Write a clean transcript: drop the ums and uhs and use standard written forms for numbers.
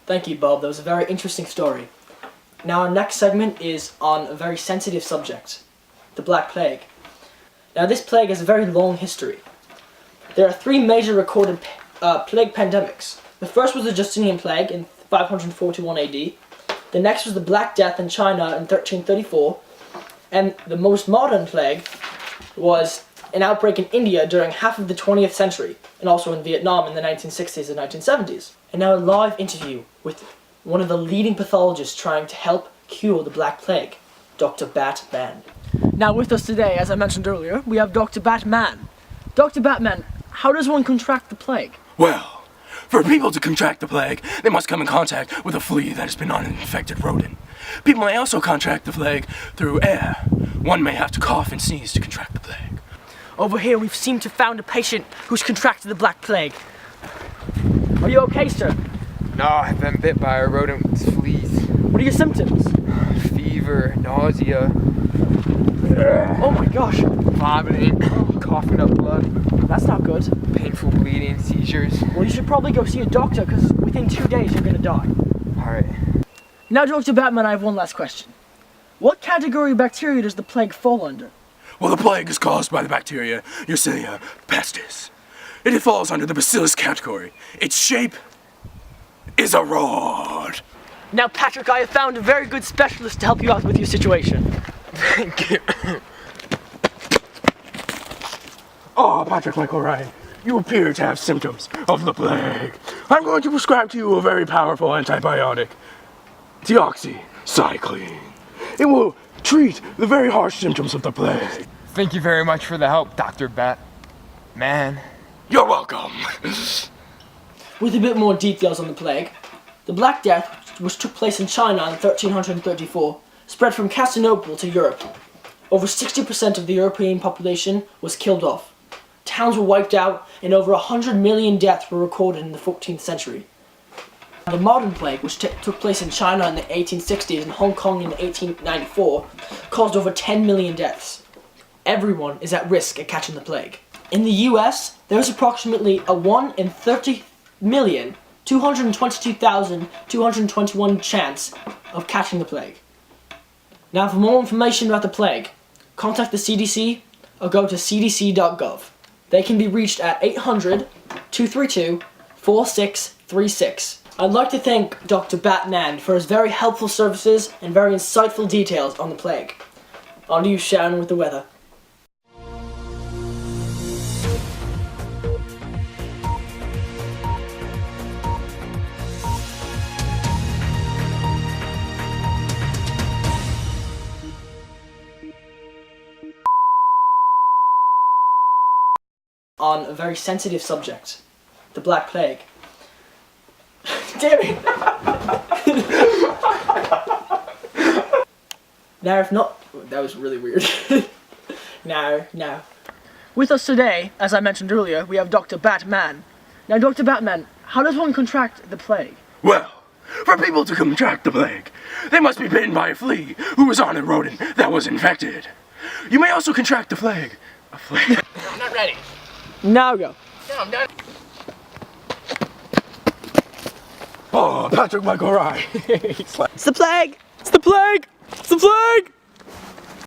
Thank you, Bob. That was a very interesting story. Now our next segment is on a very sensitive subject, the Black Plague. Now this plague has a very long history. There are three major recorded plague pandemics. The first was the Justinian plague in 541 AD. The next was the Black Death in China in 1334. And the most modern plague was an outbreak in India during half of the 20th century, and also in Vietnam in the 1960s and 1970s. And now a live interview with one of the leading pathologists trying to help cure the Black Plague, Dr. Batman. Now with us today, as I mentioned earlier, we have Dr. Batman. Dr. Batman, how does one contract the plague? Well, for people to contract the plague, they must come in contact with a flea that has been on an infected rodent. People may also contract the plague through air. One may have to cough and sneeze to contract the plague. Over here we've seemed to found a patient who's contracted the Black Plague. Are you okay, sir? No, I've been bit by a rodent with fleas. What are your symptoms? Fever, nausea, Oh my gosh, vomiting, coughing up blood, that's not good. painful bleeding, seizures. Well, you should probably go see a doctor because within 2 days you're gonna die. Alright. Now, Dr. Batman, I have one last question. What category of bacteria does the plague fall under? Well, the plague is caused by the bacteria Yersinia pestis. It falls under the bacillus category. Its shape is a rod. Now, Patrick, I have found a very good specialist to help you out with your situation. Thank you. Oh, Patrick Michael Ryan, you appear to have symptoms of the plague. I'm going to prescribe to you a very powerful antibiotic, deoxycycline. It will treat the very harsh symptoms of the plague. Thank you very much for the help, Dr. Batman. You're welcome. With a bit more details on the plague, the Black Death, which took place in China in 1334, spread from Constantinople to Europe. Over 60% of the European population was killed off. Towns were wiped out, and over 100 million deaths were recorded in the 14th century. The modern plague, which took place in China in the 1860s and Hong Kong in 1894, caused over 10 million deaths. Everyone is at risk at catching the plague. In the US, there is approximately a 1 in 30,222,221 chance of catching the plague. Now, for more information about the plague, contact the CDC or go to cdc.gov. They can be reached at 800-232-4636. I'd like to thank Dr. Batman for his very helpful services and very insightful details on the plague. On to you, Sharon, with the weather. On a very sensitive subject, the Black Plague. Damn it! Now, if not, that was really weird. Now. With us today, as I mentioned earlier, we have Dr. Batman. Now, Dr. Batman, how does one contract the plague? Well, for people to contract the plague, they must be bitten by a flea who was on a rodent that was infected. You may also contract the plague. A flea. I'm not ready. Now go. No, I'm done. Oh, Patrick Michael Ryan. It's the plague! It's the plague! It's the plague!